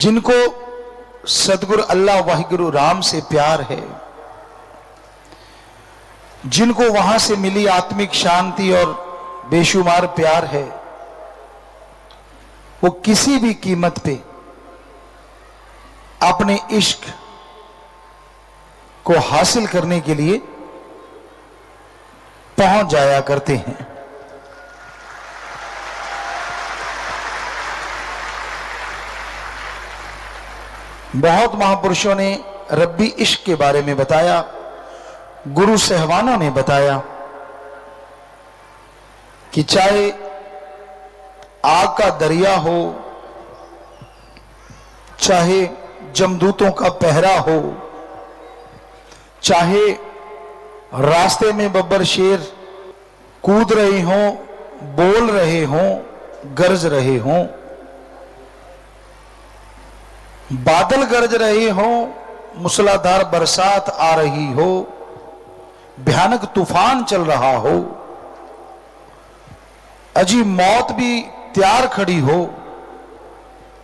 जिनको सदगुरु अल्लाह वाहिगुरु राम से प्यार है, जिनको वहां से मिली आत्मिक शांति और बेशुमार प्यार है, वो किसी भी कीमत पे अपने इश्क को हासिल करने के लिए पहुंच जाया करते हैं। बहुत महापुरुषों ने रब्बी इश्क के बारे में बताया, गुरु सहवानों ने बताया कि चाहे आग का दरिया हो, चाहे जमदूतों का पहरा हो, चाहे रास्ते में बब्बर शेर कूद रहे हों, बोल रहे हों, गरज रहे हों, बादल गरज रहे हों, मूसलाधार बरसात आ रही हो, भयानक तूफान चल रहा हो, अजी मौत भी तैयार खड़ी हो,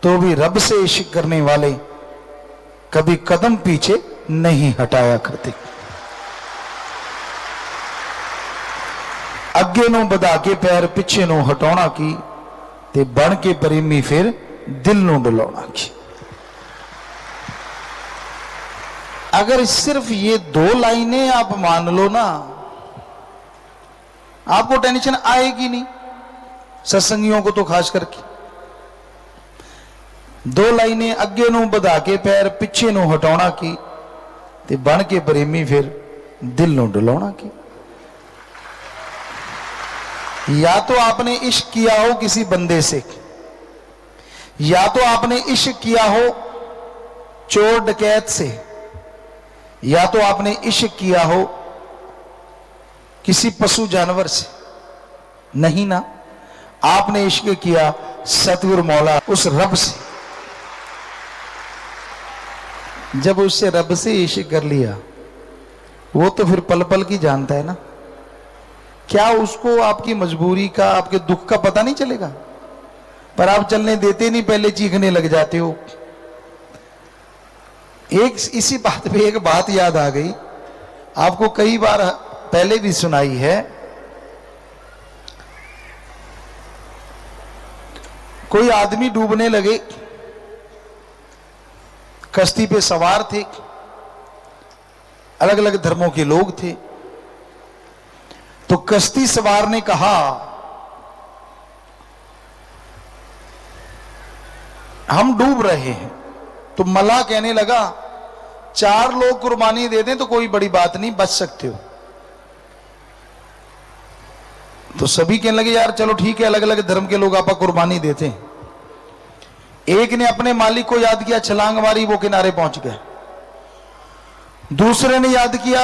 तो भी रब से इश्क करने वाले कभी कदम पीछे नहीं हटाया करते। अगे नो बधा के पैर पिछे नो हटाना की ते बन के प्रेमी फिर दिल नो डलाना की। अगर सिर्फ ये दो लाइनें आप मान लो ना, आपको टेंशन आएगी नहीं, सत्संगियों को तो खास करके। दो लाइनें अगे नो बधा के पैर पिछे नो हटाना की ते बन के प्रेमी फिर दिल नो डलाना की। या तो आपने इश्क किया हो किसी बंदे से, या तो आपने इश्क किया हो चोर डकैत से, या तो आपने इश्क किया हो किसी पशु जानवर से। नहीं ना, आपने इश्क किया सतगुरु मौला उस रब से। जब उससे रब से इश्क कर लिया, वो तो फिर पल पल की जानता है ना। क्या उसको आपकी मजबूरी का, आपके दुख का पता नहीं चलेगा? पर आप चलने देते नहीं, पहले चीखने लग जाते हो। एक इसी बात पे एक बात याद आ गई, आपको कई बार पहले भी सुनाई है। कोई आदमी डूबने लगे, कश्ती पे सवार थे, अलग अलग धर्मों के लोग थे। तो कश्ती सवार ने कहा, हम डूब रहे हैं। तो मल्लाह कहने लगा, 4 लोग कुर्बानी दे दें तो कोई बड़ी बात नहीं, बच सकते हो। तो सभी कहने लगे, यार चलो ठीक है, अलग अलग धर्म के लोग आपा कुर्बानी देते हैं। एक ने अपने मालिक को याद किया, छलांग मारी, वो किनारे पहुंच गया। दूसरे ने याद किया,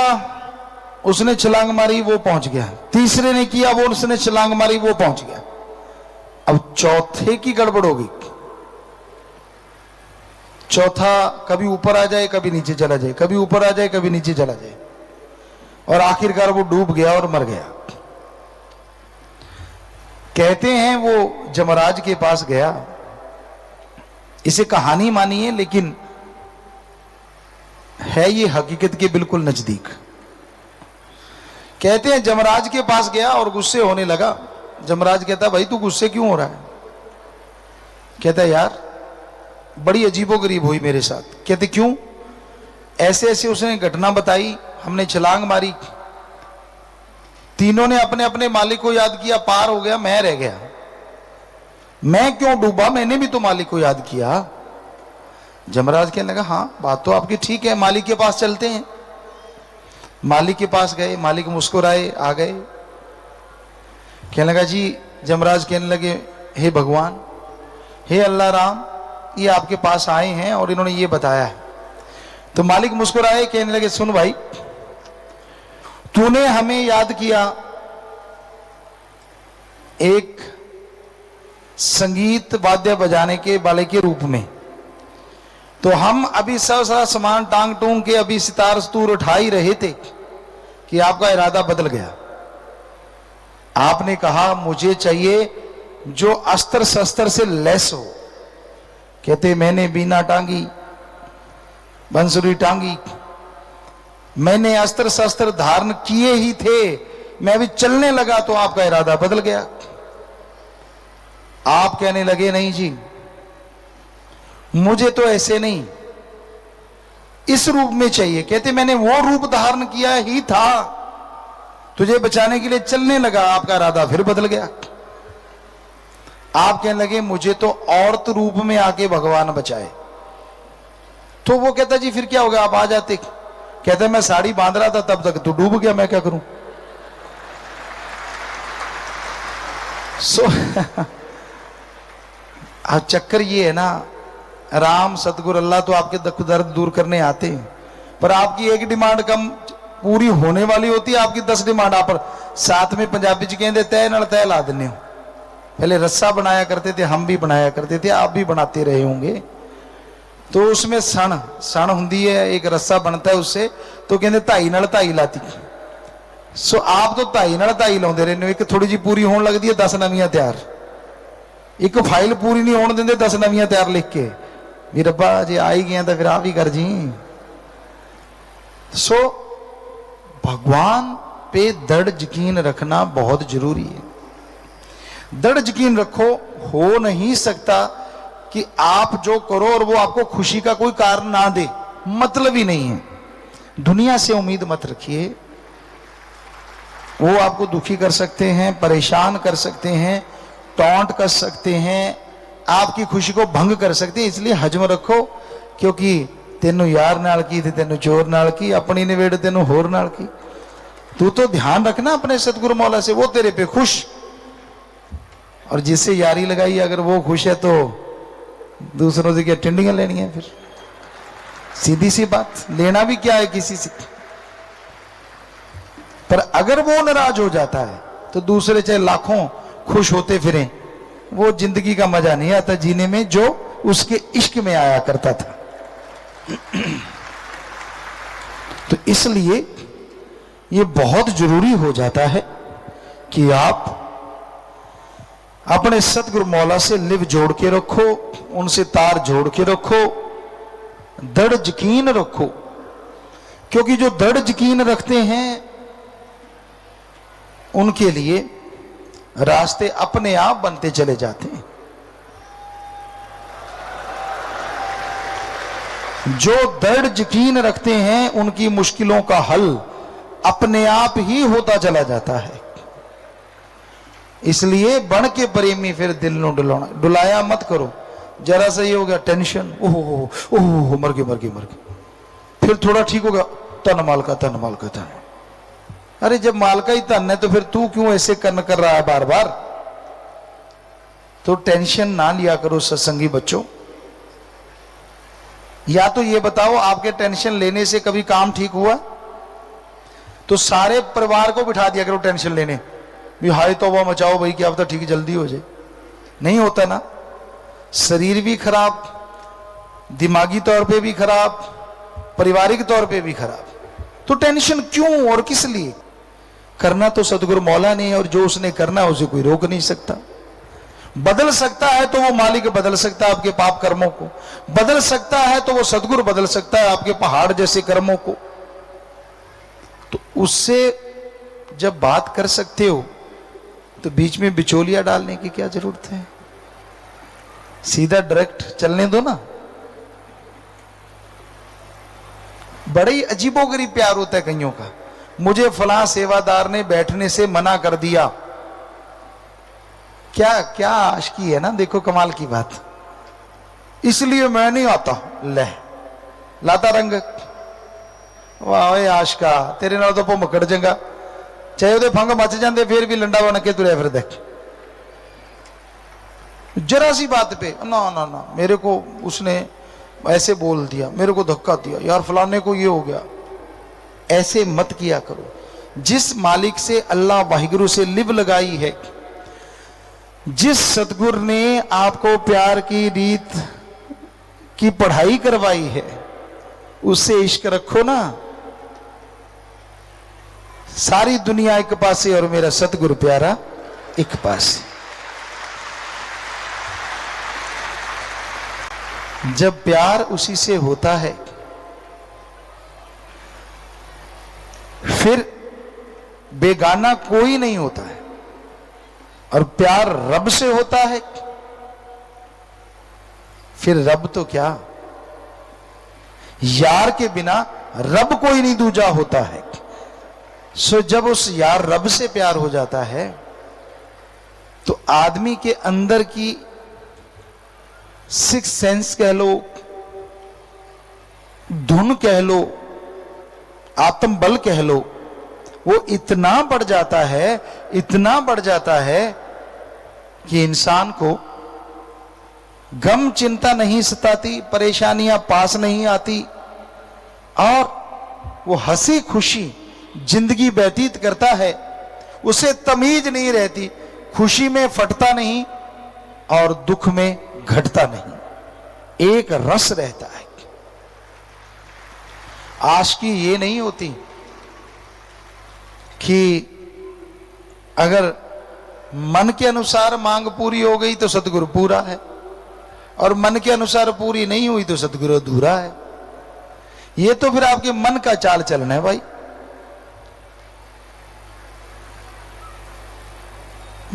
उसने छलांग मारी, वो पहुंच गया। तीसरे ने किया, वो उसने छलांग मारी, वो पहुंच गया। अब चौथे की गड़बड़ होगी। चौथा कभी ऊपर आ जाए, कभी नीचे चला जाए, कभी ऊपर आ जाए, कभी नीचे चला जाए, और आखिरकार वो डूब गया और मर गया। कहते हैं वो जमराज के पास गया। इसे कहानी मानिए, लेकिन है ये हकीकत के बिल्कुल नजदीक। कहते हैं जमराज के पास गया और गुस्से होने लगा। जमराज कहता, भाई तू गुस्से क्यों हो रहा है? कहता, यार बड़ी अजीबोगरीब हुई मेरे साथ। कहते, क्यों? ऐसे ऐसे उसने घटना बताई, हमने छलांग मारी, तीनों ने अपने अपने मालिक को याद किया, पार हो गया, मैं रह गया। मैं क्यों डूबा? मैंने भी तो मालिक को याद किया। जमराज कहने लगा, हाँ बात तो आपकी ठीक है, मालिक के पास चलते हैं। मालिक के पास गए, मालिक मुस्कुराए, आ गए। कहने लगा, जी जमराज कहने लगे, हे भगवान, हे अल्लाह राम, ये आपके पास आए हैं और इन्होंने ये बताया है। तो मालिक मुस्कुराए, कहने लगे, सुन भाई, तूने हमें याद किया एक संगीत वाद्य बजाने के वाले के रूप में, तो हम अभी सब सारा सामान टांग टूंग के अभी सितार स्तूर उठा ही रहे थे कि आपका इरादा बदल गया। आपने कहा मुझे चाहिए जो अस्त्र शस्त्र से लैस हो, कहते मैंने बीना टांगी, बंसुरी टांगी, मैंने अस्त्र शस्त्र धारण किए ही थे, मैं अभी चलने लगा तो आपका इरादा बदल गया। आप कहने लगे नहीं जी मुझे तो ऐसे नहीं, इस रूप में चाहिए। कहते मैंने वो रूप धारण किया ही था, तुझे बचाने के लिए चलने लगा, आपका इरादा फिर बदल गया। आप कहने लगे मुझे तो औरत रूप में आके भगवान बचाए। तो वो कहता जी फिर क्या हो गया, आप आ जाते। कहता मैं साड़ी बांध रहा था तब तक तो डूब गया, मैं क्या करूं। अब चक्कर ये है ना, राम सतगुरु अल्लाह तो आपके दुख दर्द दूर करने आते हैं, पर आपकी एक डिमांड कम पूरी होने वाली होती है, आपकी 10 डिमांड आप साथ में पंजाबी च कहते तय नाल तय ला देने हो। पहले रस्सा बनाया करते थे, हम भी बनाया करते थे, आप भी बनाते रहे होंगे। तो उसमें सण होंगी है, एक रस्सा बनता है उससे, तो कहते धाई नाल धाई लाती। सो आप तो धाई नाल धाई लाते रहने, एक थोड़ी जी पूरी होने लगती है 10 नवियां तैयार, एक फाइल पूरी नहीं होने देंगे 10 नवियां तैयार लिख के भी रब्बा जे आ ही गया तो फिर आ भी कर जी। सो भगवान पे दृढ़ यकीन रखना बहुत जरूरी है। दृढ़ यकीन रखो, हो नहीं सकता कि आप जो करो और वो आपको खुशी का कोई कारण ना दे, मतलब ही नहीं है। दुनिया से उम्मीद मत रखिए, वो आपको दुखी कर सकते हैं, परेशान कर सकते हैं, टॉन्ट कर सकते हैं, आपकी खुशी को भंग कर सकते हैं। इसलिए हजम रखो, क्योंकि तेनू यार नाल की थी, तेनू चोर नाल की, अपनी निवेड़ तेनू होर नाल की। तू तो ध्यान रखना अपने सतगुरु मौला से, वो तेरे पे खुश, और जिससे यारी लगाई अगर वो खुश है तो दूसरों से क्या टिंडियां लेनी है। फिर सीधी सी बात, लेना भी क्या है किसी से। पर अगर वो नाराज हो जाता है तो दूसरे चाहे लाखों खुश होते फिरें, वो जिंदगी का मजा नहीं आता जीने में जो उसके इश्क में आया करता था। तो इसलिए ये बहुत जरूरी हो जाता है कि आप अपने सतगुरु मौला से लिव जोड़ के रखो, उनसे तार जोड़ के रखो, दृढ़ यकीन रखो। क्योंकि जो दृढ़ यकीन रखते हैं उनके लिए रास्ते अपने आप बनते चले जाते हैं। जो दृढ़ यकीन रखते हैं उनकी मुश्किलों का हल अपने आप ही होता चला जाता है। इसलिए बन के प्रेमी फिर दिल नु डुलाना, डुलाया मत करो। जरा सा ये हो गया टेंशन, ओह मर गए, फिर थोड़ा ठीक हो गया, तन माल का तन। अरे जब माल का ही तन है तो फिर तू क्यों ऐसे कर्म कर रहा है बार बार। तो टेंशन ना लिया करो सत्संगी बच्चों। या तो ये बताओ आपके टेंशन लेने से कभी काम ठीक हुआ? तो सारे परिवार को बिठा दिया करो टेंशन लेने, भी हाय तौबा मचाओ भाई क्या पता ठीक जल्दी हो जाए। नहीं होता ना, शरीर भी खराब, दिमागी तौर पे भी खराब, पारिवारिक तौर पे भी खराब। तो टेंशन क्यों और किस लिए? करना तो सतगुरु मौला ने, और जो उसने करना है उसे कोई रोक नहीं सकता। बदल सकता है तो वो मालिक बदल सकता है आपके पाप कर्मों को, बदल सकता है तो वो सतगुरु बदल सकता है आपके पहाड़ जैसे कर्मों को। तो उससे जब बात कर सकते हो तो बीच में बिचौलिया डालने की क्या जरूरत है? सीधा डायरेक्ट चलने दो ना। बड़ा ही अजीबोगरीब प्यार होता है कईयों का। मुझे फलां सेवादार ने बैठने से मना कर दिया, क्या क्या आशिकी है ना। देखो कमाल की बात, इसलिए मैं नहीं आता। ले लाता रंग, वाह आशिका तेरे नाल तो भुमकड़ चंगा, चाहे ਉਹਦੇ फंग मच जाते फिर भी लंडा बन के तुरया फिरदा। जरा सी बात पे ना ना ना मेरे को उसने ऐसे बोल दिया, मेरे को धक्का दिया, यार फलाने को ये हो गया। ऐसे मत किया करो। जिस मालिक से अल्लाह वाहिगुरु से लिव लगाई है, जिस सतगुरु ने आपको प्यार की रीत की पढ़ाई करवाई है, उससे इश्क रखो ना। सारी दुनिया एक पासे और मेरा सतगुरु प्यारा एक पासे। जब प्यार उसी से होता है फिर बेगाना कोई नहीं होता है, और प्यार रब से होता है फिर रब तो क्या, यार के बिना रब कोई नहीं दूजा होता है। सो जब उस यार रब से प्यार हो जाता है तो आदमी के अंदर की सिक्स सेंस कह लो, धुन कह लो, आत्म बल कह लो, वो इतना बढ़ जाता है, इतना बढ़ जाता है कि इंसान को गम चिंता नहीं सताती, परेशानियां पास नहीं आती, और वो हंसी खुशी जिंदगी व्यतीत करता है। उसे तमीज नहीं रहती, खुशी में फटता नहीं और दुख में घटता नहीं, एक रस रहता है। आशिकी ये नहीं होती कि अगर मन के अनुसार मांग पूरी हो गई तो सतगुरु पूरा है, और मन के अनुसार पूरी नहीं हुई तो सतगुरु अधूरा है। ये तो फिर आपके मन का चाल चलन है भाई।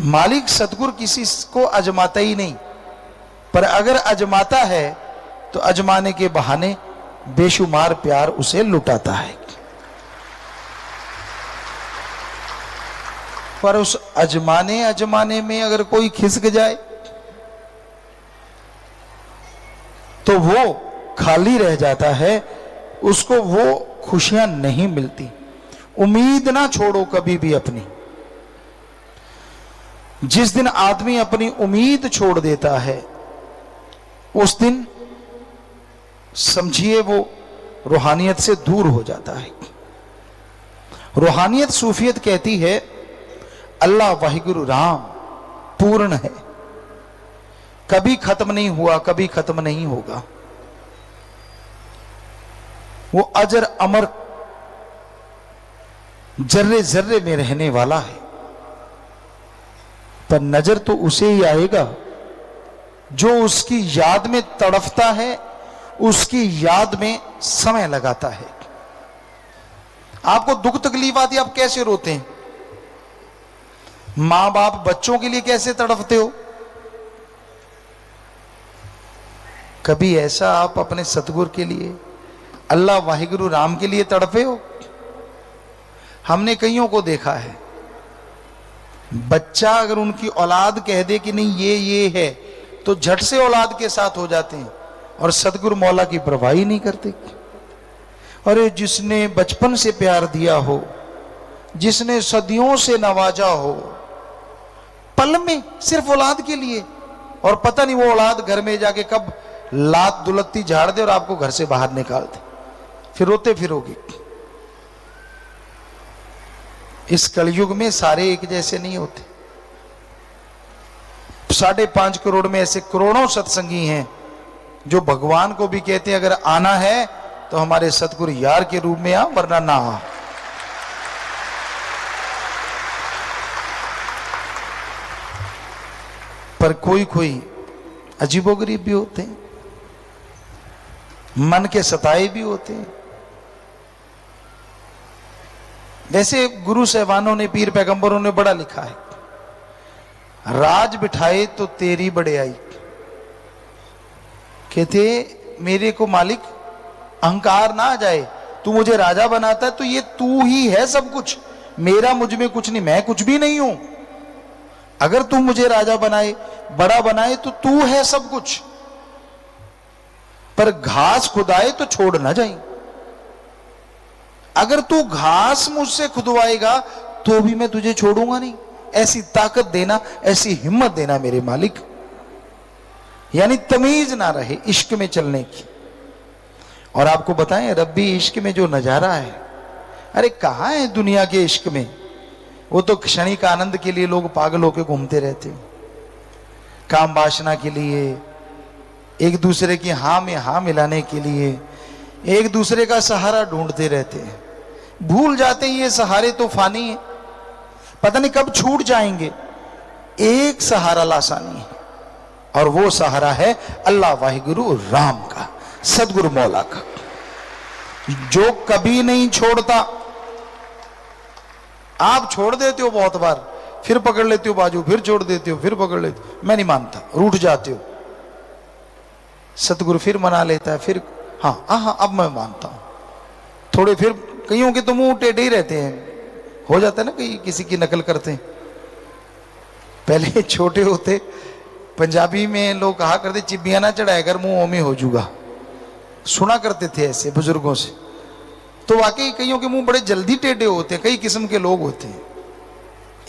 मालिक सतगुरु किसी को अजमाता ही नहीं, पर अगर अजमाता है तो अजमाने के बहाने बेशुमार प्यार उसे लुटाता है। पर उस अजमाने में अगर कोई खिसक जाए तो वो खाली रह जाता है, उसको वो खुशियां नहीं मिलती। उम्मीद ना छोड़ो कभी भी अपनी। जिस दिन आदमी अपनी उम्मीद छोड़ देता है उस दिन समझिए वो रूहानियत से दूर हो जाता है। रूहानियत सूफियत कहती है अल्लाह वाहिगुरु राम पूर्ण है, कभी खत्म नहीं हुआ, कभी खत्म नहीं होगा। वो अजर अमर जर्रे जर्रे में रहने वाला है। पर नजर तो उसे ही आएगा जो उसकी याद में तड़फता है, उसकी याद में समय लगाता है। आपको दुख तकलीफ आती है, आप कैसे रोते हैं? मां बाप बच्चों के लिए कैसे तड़फते हो? कभी ऐसा आप अपने सतगुरु के लिए, अल्लाह वाहिगुरु राम के लिए तड़पे हो? हमने कईयों को देखा है, बच्चा अगर उनकी औलाद कह दे कि नहीं ये है तो झट से औलाद के साथ हो जाते हैं, और सतगुरु मौला की परवाह ही नहीं करते। अरे जिसने बचपन से प्यार दिया हो, जिसने सदियों से नवाजा हो, पल में सिर्फ औलाद के लिए, और पता नहीं वो औलाद घर में जाके कब लात दुलत्ती झाड़ दे और आपको घर से बाहर निकाल दे, फिर रोते फिरोगे। इस कलयुग में सारे एक जैसे नहीं होते। 5.5 करोड़ में ऐसे करोड़ों सत्संगी हैं जो भगवान को भी कहते हैं अगर आना है तो हमारे सतगुरु यार के रूप में आ, वरना ना आ। पर कोई कोई अजीबोगरीब भी होते हैं, मन के सताए भी होते हैं। वैसे गुरु साहबानों ने, पीर पैगंबरों ने बड़ा लिखा है, राज बिठाए तो तेरी बड़ाई। कहते मेरे को मालिक अहंकार ना आ जाए, तू मुझे राजा बनाता है तो ये तू ही है सब कुछ, मेरा मुझ में कुछ नहीं, मैं कुछ भी नहीं हूं। अगर तू मुझे राजा बनाए, बड़ा बनाए तो तू है सब कुछ, पर घास खुदाए तो छोड़ ना जाए। अगर तू घास मुझसे खुदवाएगा तो भी मैं तुझे छोड़ूंगा नहीं। ऐसी ताकत देना, ऐसी हिम्मत देना मेरे मालिक। यानी तमीज ना रहे इश्क में चलने की। और आपको बताएं रब्बी इश्क में जो नजारा है, अरे कहां है दुनिया के इश्क में? वो तो क्षणिक आनंद के लिए लोग पागल होकर घूमते रहते हैं, काम वासना के लिए, एक दूसरे की हाँ में हाँ मिलाने के लिए एक दूसरे का सहारा ढूंढते रहते हैं। भूल जाते हैं ये सहारे तो फानी है, पता नहीं कब छूट जाएंगे। एक सहारा लासानी है और वो सहारा है अल्लाह वाहिगुरु राम का, सदगुरु मौला का, जो कभी नहीं छोड़ता। आप छोड़ देते हो बहुत बार, फिर पकड़ लेते हो बाजू, फिर छोड़ देते हो, फिर पकड़ लेते हो, मैं नहीं मानता, रूठ जाते हो। सतगुरु फिर मना लेता है, फिर हाँ हाँ अब मैं मानता हूं थोड़े, फिर कईयों के तो मुंह टेढ़े ही रहते हैं, हो जाता है ना, कहीं किसी की नकल करते हैं। पहले छोटे होते पंजाबी में लोग कहा करते चिबिया ना चढ़ाया कर मुंह ओमी हो जूगा, सुना करते थे ऐसे बुजुर्गों से। तो वाकई कईयों के मुंह बड़े जल्दी टेढ़े होते हैं, कई किस्म के लोग होते हैं।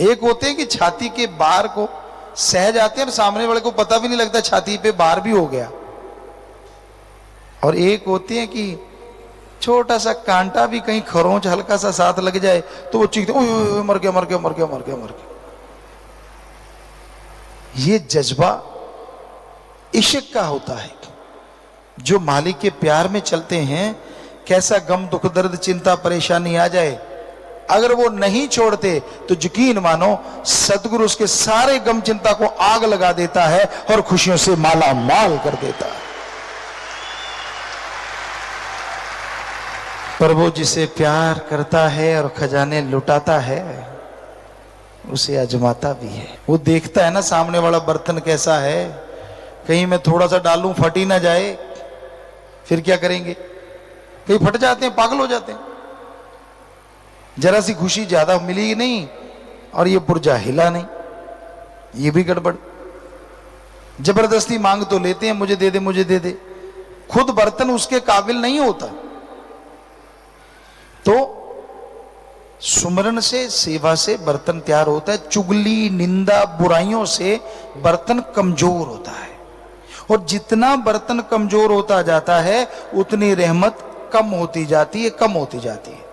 एक होते हैं कि छाती के बार को सह जाते हैं और सामने वाले को पता भी नहीं लगता छाती पे बार भी हो गया। और एक होते हैं कि छोटा सा कांटा भी कहीं खरोंच हल्का सा साथ लग जाए तो वो चीखते ओए मर गया मर गया मर गया मर गया मर गया। ये जज्बा इश्क का होता है। जो मालिक के प्यार में चलते हैं, कैसा गम दुख दर्द चिंता परेशानी आ जाए, अगर वो नहीं छोड़ते तो यकीन मानो सतगुरु उसके सारे गम चिंता को आग लगा देता है और खुशियों से माला माल कर देता है। पर वो जिसे प्यार करता है और खजाने लुटाता है उसे आजमाता भी है। वो देखता है ना सामने वाला बर्तन कैसा है, कहीं मैं थोड़ा सा डालूं फटी ना जाए, फिर क्या करेंगे, कहीं फट जाते हैं, पागल हो जाते हैं। जरा सी खुशी ज्यादा मिली नहीं और ये पुर्जा हिला नहीं, ये भी गड़बड़। जबरदस्ती मांग तो लेते हैं, मुझे दे दे मुझे दे दे, खुद बर्तन उसके काबिल नहीं होता। तो सुमरन से सेवा से बर्तन तैयार होता है, चुगली निंदा बुराइयों से बर्तन कमजोर होता है। और जितना बर्तन कमजोर होता जाता है उतनी रहमत कम होती जाती है, कम होती जाती है।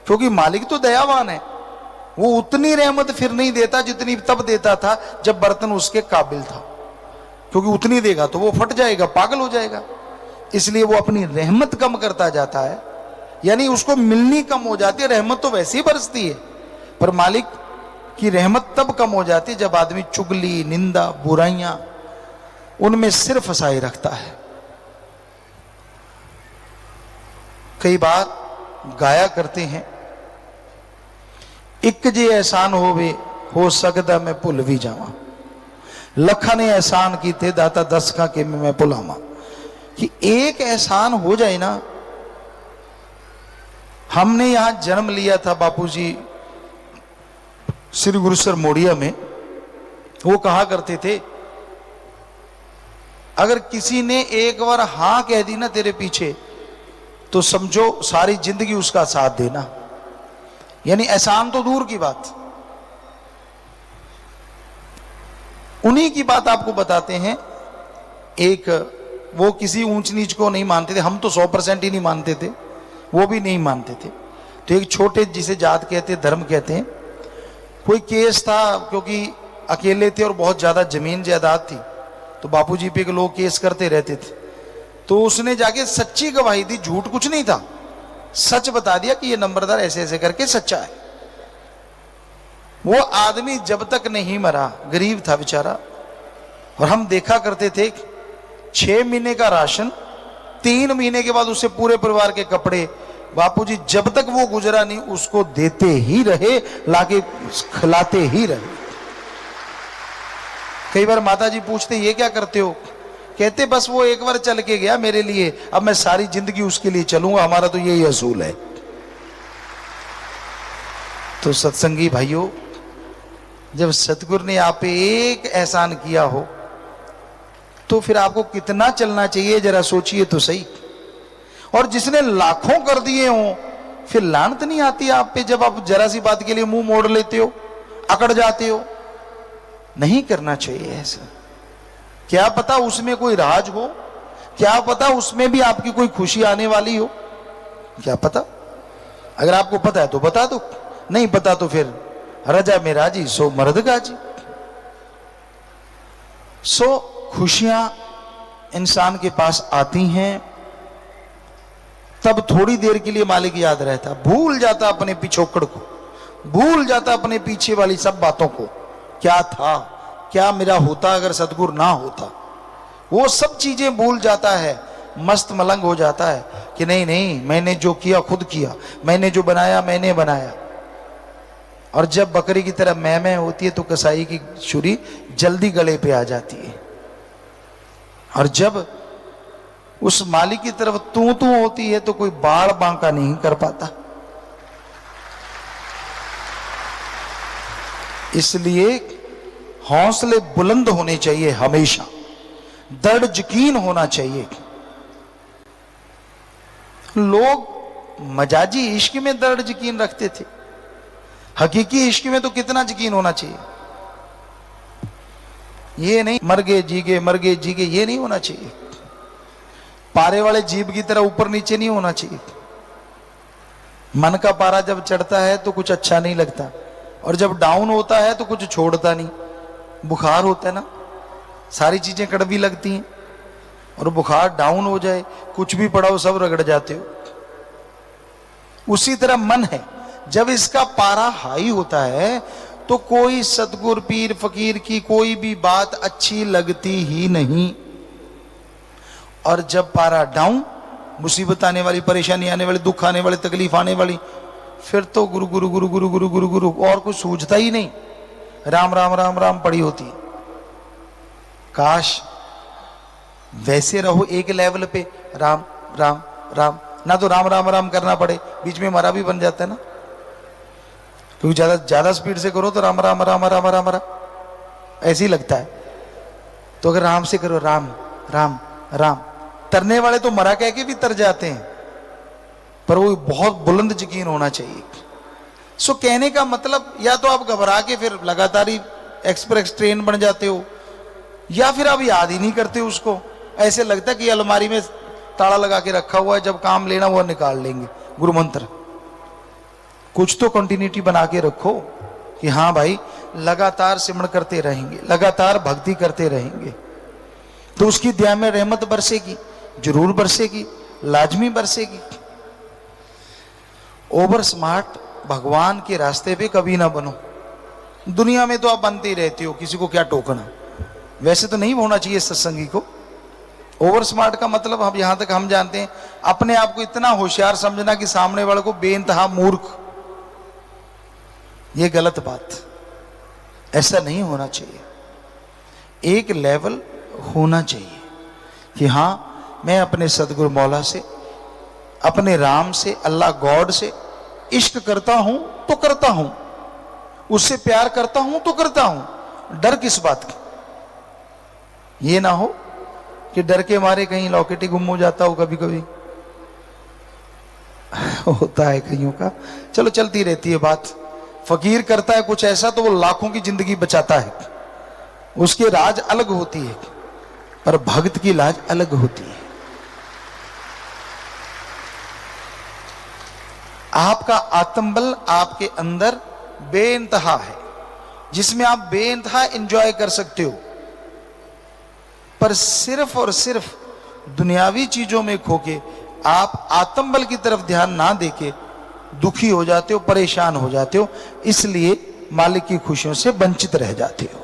क्योंकि मालिक तो दयावान है, वो उतनी रहमत फिर नहीं देता जितनी तब देता था जब बर्तन उसके काबिल था। क्योंकि उतनी देगा तो वो फट जाएगा, पागल हो जाएगा, इसलिए वो अपनी रहमत कम करता जाता है, यानी उसको मिलनी कम हो जाती है। रहमत तो वैसे ही बरसती है, पर मालिक की रहमत तब कम हो जाती है जब आदमी चुगली निंदा बुराइयां उनमें सिर फंसाए रखता है। कई बार गाया करते हैं, एक जे एहसान होवे हो सकता मैं भुल भी जावा, लखा ने एहसान कीते दाता दस का के मैं भुलावा। कि एक एहसान हो जाए ना। हमने यहां जन्म लिया था बापूजी श्री गुरुसर मोड़िया में, वो कहा करते थे अगर किसी ने एक बार हां कह दी ना तेरे पीछे तो समझो सारी जिंदगी उसका साथ देना। यानी एहसान तो दूर की बात, उन्हीं की बात आपको बताते हैं। एक वो किसी ऊंच नीच को नहीं मानते थे, हम तो 100% ही नहीं मानते थे, वो भी नहीं मानते थे। तो एक छोटे जिसे जात कहते धर्म कहते हैं, कोई केस था, क्योंकि अकेले थे और बहुत ज्यादा जमीन जायदाद थी, तो बापूजी पे के लोग केस करते रहते थे। तो उसने जाके सच्ची गवाही दी, झूठ कुछ नहीं था, सच बता दिया कि ये नंबरदार ऐसे ऐसे करके सच्चा है। वो आदमी जब तक नहीं मरा, गरीब था बेचारा, और हम देखा करते थे 6 महीने का राशन, 3 महीने के बाद उससे पूरे परिवार के कपड़े, बापूजी जब तक वो गुजरा नहीं उसको देते ही रहे, लाके खिलाते ही रहे। कई बार माताजी पूछते ये क्या करते हो, कहते बस वो एक बार चल के गया मेरे लिए, अब मैं सारी जिंदगी उसके लिए चलूंगा, हमारा तो यही असूल है। तो सत्संगी भाइयों, जब सतगुरु ने आप पे एक एहसान किया हो तो फिर आपको कितना चलना चाहिए, जरा सोचिए तो सही। और जिसने लाखों कर दिए हो, फिर लानत नहीं आती आप पे जब आप जरा सी बात के लिए मुंह मोड़ लेते हो, अकड़ जाते हो? नहीं करना चाहिए ऐसा। क्या पता उसमें कोई राज हो, क्या पता उसमें भी आपकी कोई खुशी आने वाली हो, क्या पता। अगर आपको पता है तो बता दो, नहीं पता तो फिर रजा में राजी सो मर्द गाजी। सो खुशियां इंसान के पास आती हैं, तब थोड़ी देर के लिए मालिक याद रहता, भूल जाता अपने पिछोकड़ को, भूल जाता अपने पीछे वाली सब बातों को। क्या था, क्या मेरा होता अगर सतगुरु ना होता। वो सब चीजें भूल जाता है, मस्त मलंग हो जाता है कि नहीं नहीं, मैंने जो किया खुद किया, मैंने जो बनाया मैंने बनाया। और जब बकरी की तरह मैं होती है तो कसाई की छुरी जल्दी गले पे आ जाती है। और जब उस मालिक की तरफ तू होती है तो कोई बाड़ बांका नहीं कर पाता। इसलिए हौसले बुलंद होने चाहिए, हमेशा दृढ़ यकीन होना चाहिए। लोग मजाजी इश्क में दृढ़ यकीन रखते थे, हकीकी इश्क में तो कितना यकीन होना चाहिए। ये नहीं मर गए जी गए, मर गए जी गए, ये नहीं होना चाहिए। पारे वाले जीभ की तरह ऊपर नीचे नहीं होना चाहिए। मन का पारा जब चढ़ता है तो कुछ अच्छा नहीं लगता, और जब डाउन होता है तो कुछ छोड़ता नहीं। बुखार होता है ना, सारी चीजें कड़वी लगती हैं, और बुखार डाउन हो जाए, कुछ भी पड़ा हो सब रगड़ जाते हो। उसी तरह मन है, जब इसका पारा हाई होता है तो कोई सतगुर पीर फकीर की कोई भी बात अच्छी लगती ही नहीं। और जब पारा डाउन, मुसीबत आने वाली, परेशानी आने वाली, दुख आने वाली, तकलीफ आने वाली, फिर तो गुरु गुरु गुरु गुरु गुरु गुरु गुरु और कुछ सूझता ही नहीं। राम राम राम राम पड़ी होती। काश वैसे रहो एक लेवल पे, राम राम राम, ना तो राम राम राम करना पड़े, बीच में मरा भी बन जाता है ना, क्योंकि ज्यादा स्पीड से करो तो राम राम राम राम राम राम ऐसे ही लगता है। तो अगर राम से करो, राम राम राम, तरने वाले तो मरा कह के भी तर जाते हैं, पर वो बहुत बुलंद यकीन होना चाहिए। सो कहने का मतलब, या तो आप घबरा के फिर लगातार ही एक्सप्रेस ट्रेन बन जाते हो, या फिर आप याद ही नहीं करते उसको। ऐसे लगता है कि अलमारी में ताला लगा के रखा हुआ है, जब काम लेना हुआ निकाल लेंगे। गुरु मंत्र कुछ तो कंटिन्यूटी बना के रखो कि हाँ भाई लगातार सिमरण करते रहेंगे, लगातार भक्ति करते रहेंगे, तो उसकी दया में रहमत बरसेगी, जरूर बरसेगी, लाजमी बरसेगी। ओवर स्मार्ट भगवान के रास्ते पे कभी ना बनो। दुनिया में तो आप बनते ही रहते हो, किसी को क्या टोकना। वैसे तो नहीं होना चाहिए सत्संगी को। ओवर स्मार्ट का मतलब, हम यहां तक हम जानते हैं, अपने आप को इतना होशियार समझना कि सामने वाले को बेइंतहा मूर्ख। ये गलत बात, ऐसा नहीं होना चाहिए। एक लेवल होना चाहिए कि हाँ मैं अपने सदगुरु मौला से, अपने राम से, अल्लाह गॉड से इश्क करता हूं तो करता हूं, उससे प्यार करता हूं तो करता हूं। डर किस बात का? ये ना हो कि डर के मारे कहीं लॉकेट ही गुम हो जाता हो। कभी कभी होता है कईयों का, चलो चलती रहती है बात। फकीर करता है कुछ ऐसा तो वो लाखों की जिंदगी बचाता है, उसके राज अलग होती है, पर भक्त की लाज अलग होती है। आपका आत्मबल आपके अंदर बेइंतहा है, जिसमें आप बेइंतहा एंजॉय कर सकते हो, पर सिर्फ और सिर्फ दुनियावी चीजों में खोके आप आत्मबल की तरफ ध्यान ना देके दुखी हो जाते हो, परेशान हो जाते हो, इसलिए मालिक की खुशियों से वंचित रह जाते हो।